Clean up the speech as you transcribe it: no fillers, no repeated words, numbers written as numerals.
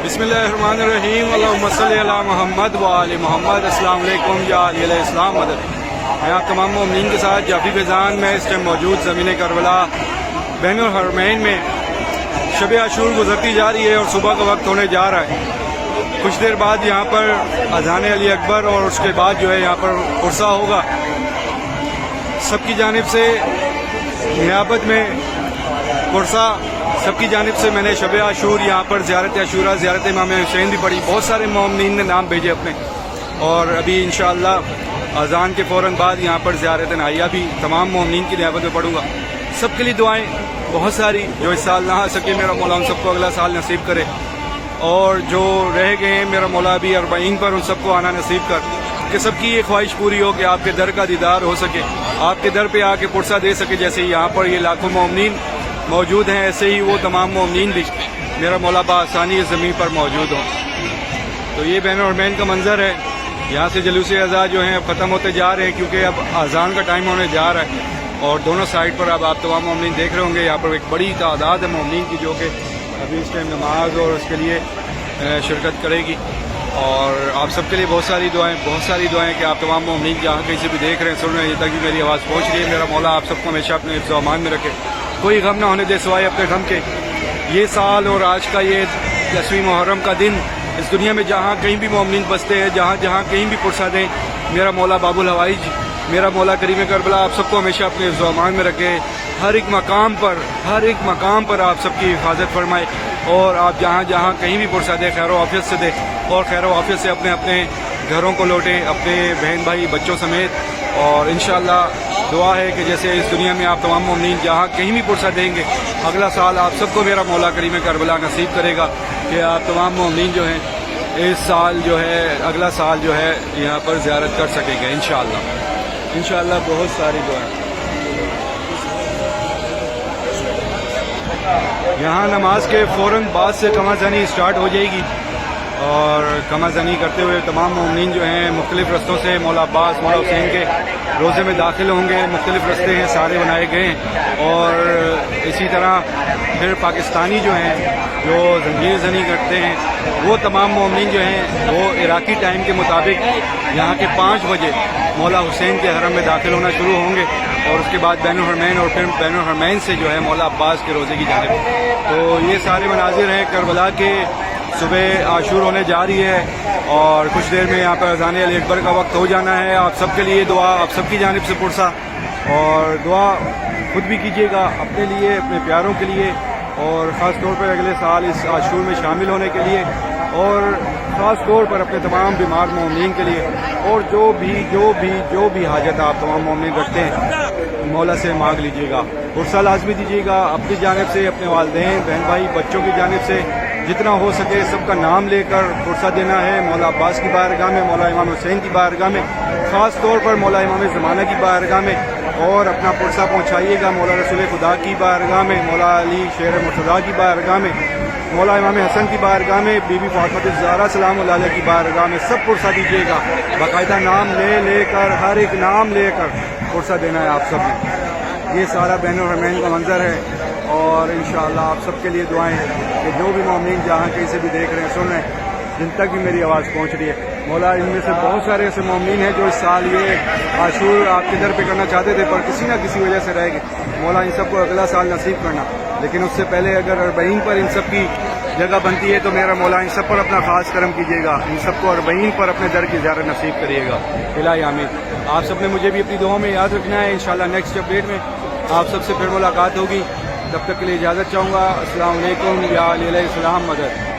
بسم اللہ الرحمن الرحیم اللہم صلی علی محمد و آل محمد۔ السلام علیکم یا علی السلام مدد۔ میں آپ تمام مومنین کے ساتھ جعفری فیضان میں اس ٹائم موجود زمین کربلا بین الحرمین میں شب عاشور گزرتی جا رہی ہے اور صبح کا وقت ہونے جا رہا ہے۔ کچھ دیر بعد یہاں پر اذان علی اکبر اور اس کے بعد جو ہے یہاں پر عرصہ ہوگا۔ سب کی جانب سے نیابت میں عرصہ، سب کی جانب سے میں نے شب عاشور یہاں پر زیارت عاشورہ، زیارت امام حسین بھی پڑھی۔ بہت سارے مومنین نے نام بھیجے اپنے، اور ابھی انشاءاللہ اذان کے فوراً بعد یہاں پر زیارت نائیہ بھی تمام مومنین کی نیابت میں پڑھوں گا۔ سب کے لیے دعائیں بہت ساری، جو اس سال نہ آ سکے میرا مولا ان سب کو اگلا سال نصیب کرے، اور جو رہ گئے ہیں میرا مولا ابھی 40 پر ان سب کو آنا نصیب کر، کہ سب کی یہ خواہش پوری ہو کہ آپ کے در کا دیدار ہو سکے، آپ کے در پہ آ کے پرسہ دے سکے۔ جیسے یہاں پر یہ لاکھوں مومنین موجود ہیں، ایسے ہی وہ تمام مومنین بھی میرا مولا بآسانی اس زمین پر موجود ہوں۔ تو یہ بین الحرمین کا منظر ہے۔ یہاں سے جلوس اعزاز جو ہیں اب ختم ہوتے جا رہے ہیں، کیونکہ اب اذان کا ٹائم ہونے جا رہا ہے، اور دونوں سائڈ پر اب آپ تمام مومنین دیکھ رہے ہوں گے۔ یہاں پر ایک بڑی تعداد ہے مومنین کی جو کہ ابھی اس ٹائم نماز اور اس کے لیے شرکت کرے گی، اور آپ سب کے لیے بہت ساری دعائیں کہ آپ تمام مومنین جہاں کہیں سے بھی دیکھ رہے ہیں، سن رہے ہیں، یہ تک بھی میری آواز پہنچ رہی ہے۔ میرا مولا آپ سب کو ہمیشہ اپنے حفظ و امان میں رکھے، کوئی غم نہ ہونے دے سوائے اپنے غم کے۔ یہ سال اور آج کا یہ 10ویں محرم کا دن اس دنیا میں جہاں کہیں بھی مومنین بستے ہیں، جہاں کہیں بھی پرسہ دیں، میرا مولا باب الحوائج، میرا مولا کریم کربلا آپ سب کو ہمیشہ اپنے حفظ و امان میں رکھے۔ ہر ایک مقام پر آپ سب کی حفاظت فرمائے، اور آپ جہاں کہیں بھی پرسہ دیں خیر و عافیت سے دیں، اور خیر و عافیت سے اپنے گھروں کو لوٹیں، اپنے بہن بھائی بچوں سمیت۔ اور انشاءاللہ دعا ہے کہ جیسے اس دنیا میں آپ تمام مومنین جہاں کہیں بھی پرسہ دیں گے، اگلا سال آپ سب کو میرا مولا کریم کربلا نصیب کرے گا کہ آپ تمام مومنین جو ہیں اس سال جو ہے اگلا سال جو ہے یہاں پر زیارت کر سکیں گے انشاءاللہ بہت ساری دعائیں۔ یہاں نماز کے فوراً بعد سے قمع زنی اسٹارٹ ہو جائے گی، اور قمع زنی کرتے ہوئے تمام مومنین جو ہیں مختلف رستوں سے مولا عباس مولا حسین کے روزے میں داخل ہوں گے۔ مختلف رستے ہیں، سارے بنائے گئے ہیں، اور اسی طرح پھر پاکستانی جو ہیں جو زنجیر زنی کرتے ہیں، وہ تمام مومنین جو ہیں وہ عراقی ٹائم کے مطابق یہاں کے 5 بجے مولا حسین کے حرم میں داخل ہونا شروع ہوں گے، اور اس کے بعد بین الحرمین، اور پھر بین الحرمین سے جو ہے مولا عباس کے روزے کی جانب۔ تو یہ سارے مناظر ہیں کربلا کے۔ صبح عاشور ہونے جا رہی ہے، اور کچھ دیر میں یہاں پر اذان علی اکبر کا وقت ہو جانا ہے۔ آپ سب کے لیے دعا، آپ سب کی جانب سے پرسہ، اور دعا خود بھی کیجیے گا اپنے لیے، اپنے پیاروں کے لیے، اور خاص طور پر اگلے سال اس عاشور میں شامل ہونے کے لیے، اور خاص طور پر اپنے تمام بیمار مومنین کے لیے، اور جو بھی حاجت آپ تمام مومنین رکھتے ہیں مولا سے مانگ لیجیے گا۔ پرسہ لازمی دیجیے گا اپنی جانب سے، اپنے والدین بہن بھائی بچوں کی جانب سے، جتنا ہو سکے سب کا نام لے کر پرسہ دینا ہے مولا عباس کی بارگاہ میں، مولا امام حسین کی بارگاہ میں، خاص طور پر مولا امام زمانہ کی بارگاہ میں، اور اپنا پرسہ پہنچائیے گا مولا رسول خدا کی بارگاہ میں، مولا علی شیر مرتضیٰ کی بارگاہ میں، مولا امام حسن کی بارگاہ میں، بی بی فاطمہ الزہرا سلام اللہ علیہ کی بارگاہ میں۔ سب پرسہ دیجیے گا، باقاعدہ نام لے کر، ہر ایک نام لے کر پرسہ دینا ہے آپ سب نے۔ یہ سارا بین الحرمین کا منظر ہے، اور انشاءاللہ آپ سب کے لیے دعائیں ہیں کہ جو بھی مومنین جہاں کہیں سے بھی دیکھ رہے ہیں، سن رہے ہیں، جن تک بھی میری آواز پہنچ رہی ہے، مولا ان میں سے بہت سارے ایسے مومنین ہیں جو اس سال یہ عاشور آپ کے در پہ کرنا چاہتے تھے پر کسی نہ کسی وجہ سے رہ گئے۔ مولا ان سب کو اگلا سال نصیب کرنا، لیکن اس سے پہلے اگر 40 پر ان سب کی جگہ بنتی ہے تو میرا مولا ان سب پر اپنا خاص کرم کیجیے گا، ان سب کو 40 پر اپنے در کی زیارت نصیب کریے گا۔ الہی آمین۔ آپ سب نے مجھے بھی اپنی دعاؤں میں یاد رکھنا ہے۔ انشاءاللہ نیکسٹ اپڈیٹ میں آپ سب سے پھر ملاقات ہوگی، تب تک کے لیے اجازت چاہوں گا۔ السلام علیکم یا علیہ السلام مدد۔